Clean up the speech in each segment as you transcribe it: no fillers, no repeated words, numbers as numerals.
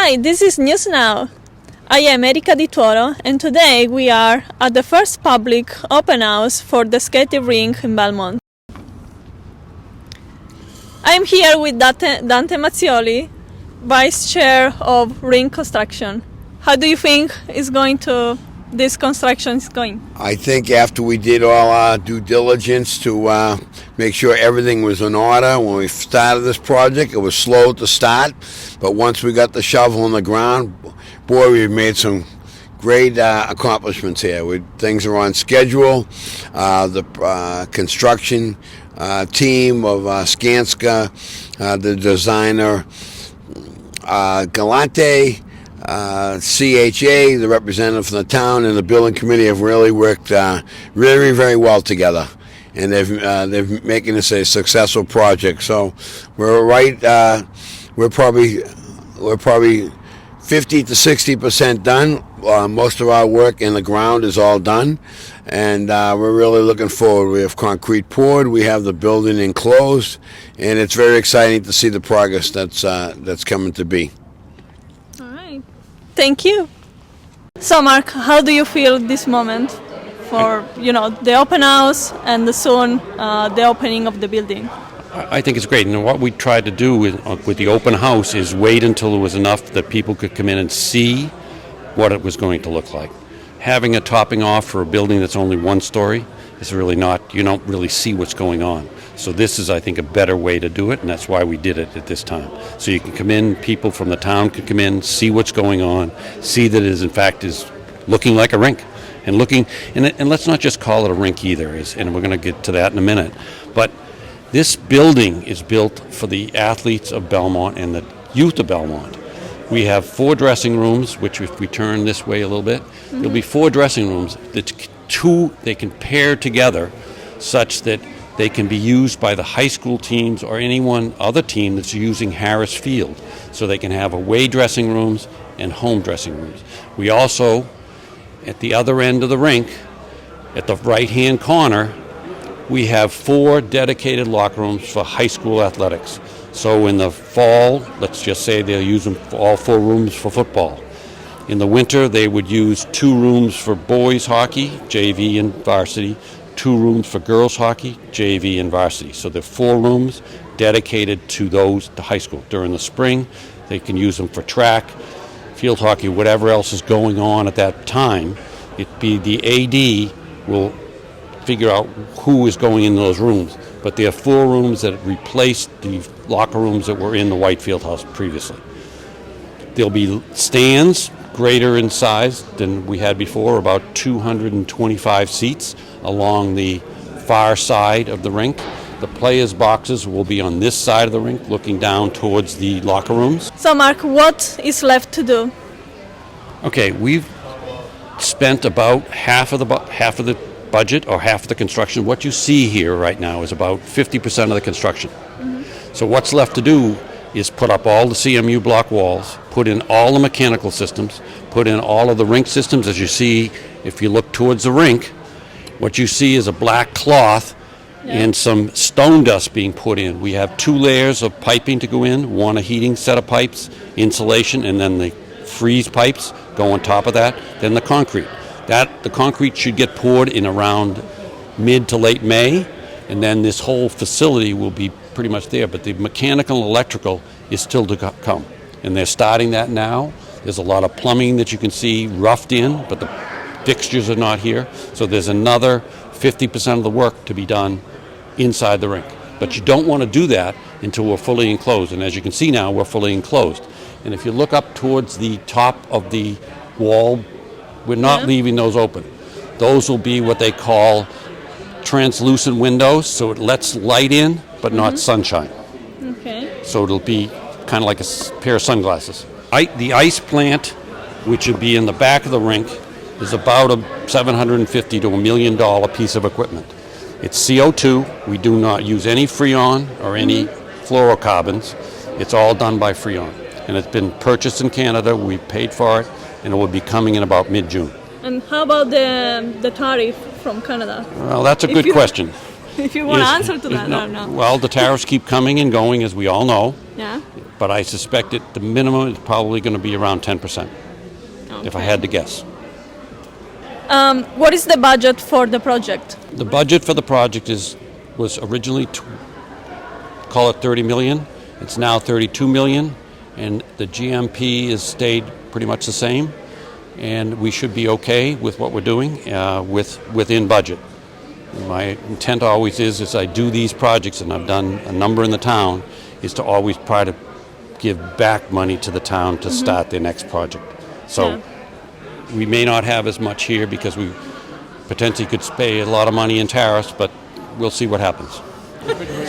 Hi, this is News Now. I am Erika Di Tuoro, and today we are at the first public open house for the skating rink in Belmont. I'm here with Dante Mazzioli, Vice Chair of Rink Construction. How do you think this construction is going? I think after we did all our due diligence to make sure everything was in order, when we started this project, it was slow to start, but once we got the shovel in the ground, boy, we've made some great accomplishments here. Things are on schedule. The construction team of Skanska, the designer Galante, CHA, the representative from the town, and the building committee have really worked very, very well together, and they're making this a successful project. So we're probably 50 to 60% done. Most of our work in the ground is all done, and we're really looking forward. We have concrete poured, we have the building enclosed, and it's very exciting to see the progress that's coming to be. Thank you. So, Mark, how do you feel this moment for the open house and soon the opening of the building? I think it's great. And what we tried to do with the open house is wait until there was enough that people could come in and see what it was going to look like. Having a topping off for a building that's only one story is really not, you don't really see what's going on. So this is, I think, a better way to do it, and that's why we did it at this time. So you can come in, people from the town can come in, see what's going on, see that it is looking like a rink. And let's not just call it a rink either, and we're going to get to that in a minute. But this building is built for the athletes of Belmont and the youth of Belmont. We have 4 dressing rooms, which if we turn this way a little bit, there'll be 4 dressing rooms. They can pair together such that they can be used by the high school teams or other team that's using Harris Field. So they can have away dressing rooms and home dressing rooms. We also, at the other end of the rink, at the right-hand corner, we have 4 dedicated locker rooms for high school athletics. So in the fall, let's just say they'll use them for all 4 rooms for football. In the winter, they would use 2 rooms for boys hockey, JV and varsity, 2 rooms for girls hockey, JV and varsity. So there are 4 rooms dedicated to high school. During the spring, they can use them for track, field hockey, whatever else is going on at that time. The AD will figure out who is going in those rooms. But there are 4 rooms that replaced the locker rooms that were in the White Field House previously. There'll be stands greater in size than we had before, about 225 seats along the far side of the rink. The players' boxes will be on this side of the rink, looking down towards the locker rooms. So, Mark, what is left to do? Okay, we've spent about half of the budget or half of the construction. What you see here right now is about 50% of the construction. So what's left to do is put up all the CMU block walls, put in all the mechanical systems, put in all of the rink systems. As you see, if you look towards the rink, what you see is a black cloth and some stone dust being put in. We have 2 layers of piping to go in, one a heating set of pipes, insulation, and then the freeze pipes go on top of that, then the concrete. The concrete should get poured in around mid to late May, and then this whole facility will be pretty much there. But the mechanical and electrical is still to come, and they're starting that now. There's a lot of plumbing that you can see roughed in, but the fixtures are not here. So there's another 50% of the work to be done inside the rink. But you don't want to do that until we're fully enclosed. And as you can see now, we're fully enclosed. And if you look up towards the top of the wall, we're not leaving those open. Those will be what they call translucent windows, so it lets light in, but not sunshine. Okay. So it'll be kind of like a pair of sunglasses. The ice plant, which would be in the back of the rink, is about a $750,000 to $1 million piece of equipment. It's CO2. We do not use any Freon or any fluorocarbons. It's all done by Freon. And it's been purchased in Canada. We paid for it, and it will be coming in about mid-June. And how about the tariff from Canada? Well, that's a good question. If you want to answer to that, I don't know. Well, the tariffs keep coming and going, as we all know. Yeah. But I suspect the minimum is probably going to be around 10%, if I had to guess. What is the budget for the project? The budget for the project was originally, call it 30 million. It's now 32 million, and the GMP has stayed pretty much the same, and we should be okay with what we're doing within budget. My intent always is, as I do these projects, and I've done a number in the town, is to always try to give back money to the town to start their next project. So we may not have as much here because we potentially could pay a lot of money in tariffs, but we'll see what happens.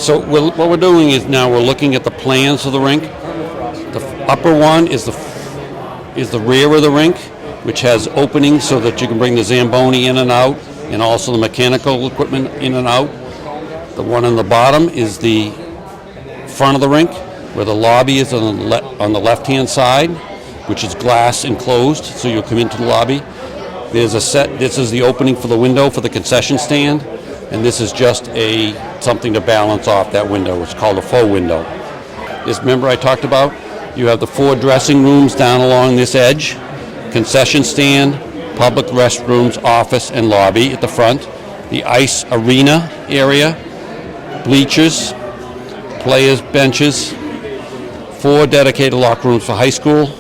So what we're doing is now we're looking at the plans of the rink. The upper one is the rear of the rink, which has openings so that you can bring the Zamboni in and out, and also the mechanical equipment in and out. The one on the bottom is the front of the rink, where the lobby is on the left-hand side, which is glass enclosed, so you'll come into the lobby. This is the opening for the window for the concession stand, and this is just something to balance off that window. It's called a faux window. Remember I talked about? You have the 4 dressing rooms down along this edge, concession stand, public restrooms, office, and lobby at the front, the ice arena area, bleachers, players' benches, 4 dedicated locker rooms for high school,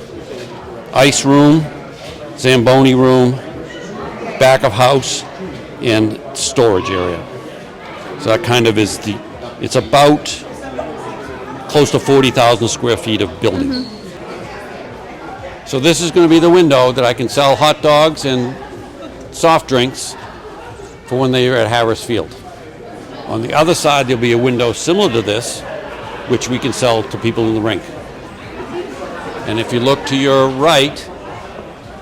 ice room, Zamboni room, back of house, and storage area. So that kind of is it's about close to 40,000 square feet of building. So this is going to be the window that I can sell hot dogs and soft drinks for when they are at Harris Field. On the other side, there'll be a window similar to this, which we can sell to people in the rink. And if you look to your right,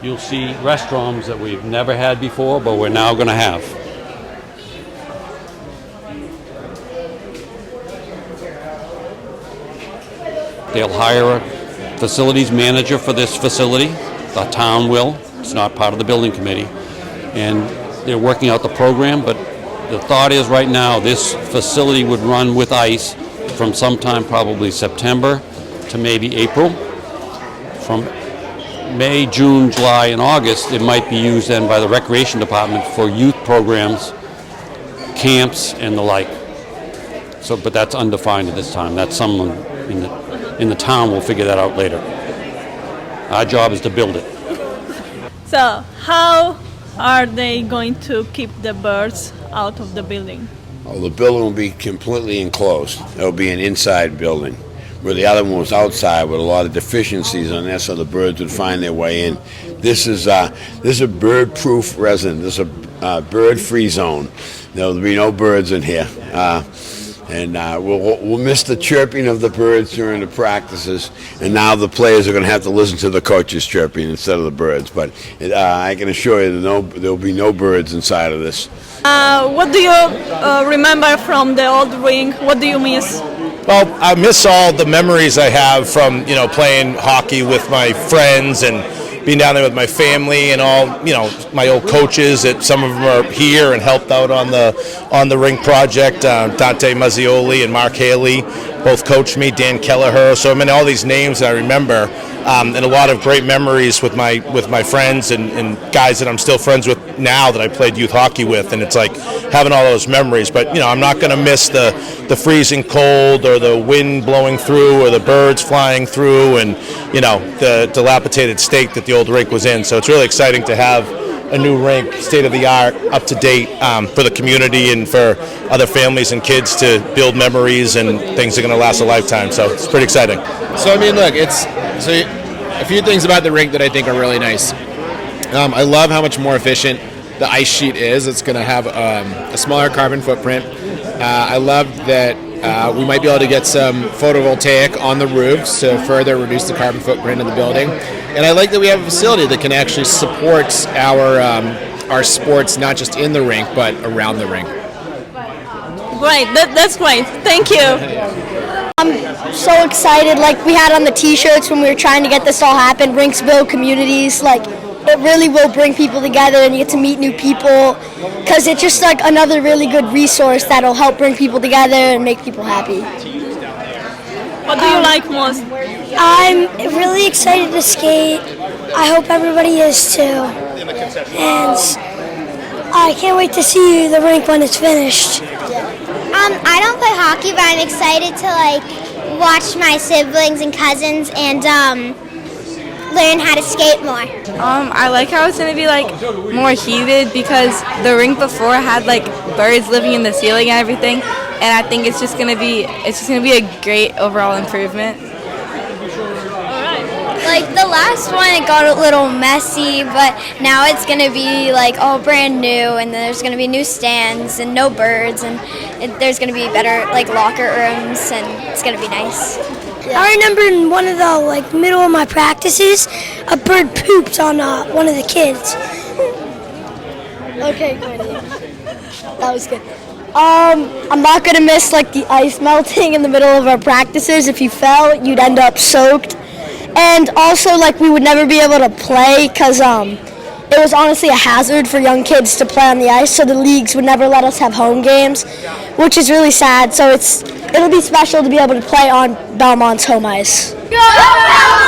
you'll see restrooms that we've never had before, but we're now going to have. They'll hire a facilities manager for this facility. The town will. It's not part of the building committee. And they're working out the program, but the thought is right now this facility would run with ice from sometime probably September to maybe April. From May, June, July, and August, it might be used then by the recreation department for youth programs, camps, and the like. So, but that's undefined at this time. That's someone in the town will figure that out later. Our job is to build it. So, how are they going to keep the birds out of the building? Oh, the building will be completely enclosed. It'll be an inside building, where the other one was outside with a lot of deficiencies on there, so the birds would find their way in. This is a bird-proof residence. This is a bird-free zone. There'll be no birds in here. And we'll miss the chirping of the birds during the practices, and now the players are going to have to listen to the coaches chirping instead of the birds. But I can assure you there'll be no birds inside of this. What do you remember from the old rink? What do you miss? Well, I miss all the memories I have from, playing hockey with my friends and being down there with my family and all, my old coaches. That some of them are here and helped out on the rink project. Dante Mazzioli and Mark Haley both coached me. Dan Kelleher. So all these names that I remember, and a lot of great memories with my friends and guys that I'm still friends with now that I played youth hockey with. And it's like having all those memories. But I'm not going to miss the freezing cold or the wind blowing through or the birds flying through and the dilapidated state that the old rink was in. So it's really exciting to have a new rink, state of the art, up to date, for the community and for other families and kids to build memories and things that are going to last a lifetime. So it's pretty exciting. So look, a few things about the rink that I think are really nice. I love how much more efficient the ice sheet is. It's going to have a smaller carbon footprint. I love that we might be able to get some photovoltaic on the roofs to further reduce the carbon footprint of the building. And I like that we have a facility that can actually support our sports, not just in the rink, but around the rink. Great, that's great. Thank you. I'm so excited, like we had on the t-shirts when we were trying to get this all happen, rinks build communities, it really will bring people together and you get to meet new people because it's just another really good resource that'll help bring people together and make people happy. What do you like most? I'm really excited to skate. I hope everybody is too. And I can't wait to see the rink when it's finished. I don't play hockey, but I'm excited to watch my siblings and cousins and learn how to skate more. I like how it's going to be more heated because the rink before had birds living in the ceiling and everything, and I think it's just going to be a great overall improvement. The last one, it got a little messy, but now it's going to be all brand new, and there's going to be new stands and no birds, and there's going to be better locker rooms, and it's going to be nice. I remember in one of the middle of my practices, a bird pooped on one of the kids. Okay, good. That was good. I'm not gonna miss the ice melting in the middle of our practices. If you fell, you'd end up soaked. And also we would never be able to play because it was honestly a hazard for young kids to play on the ice. So the leagues would never let us have home games, which is really sad. So it'll be special to be able to play on Belmont's home ice. Go Belmont!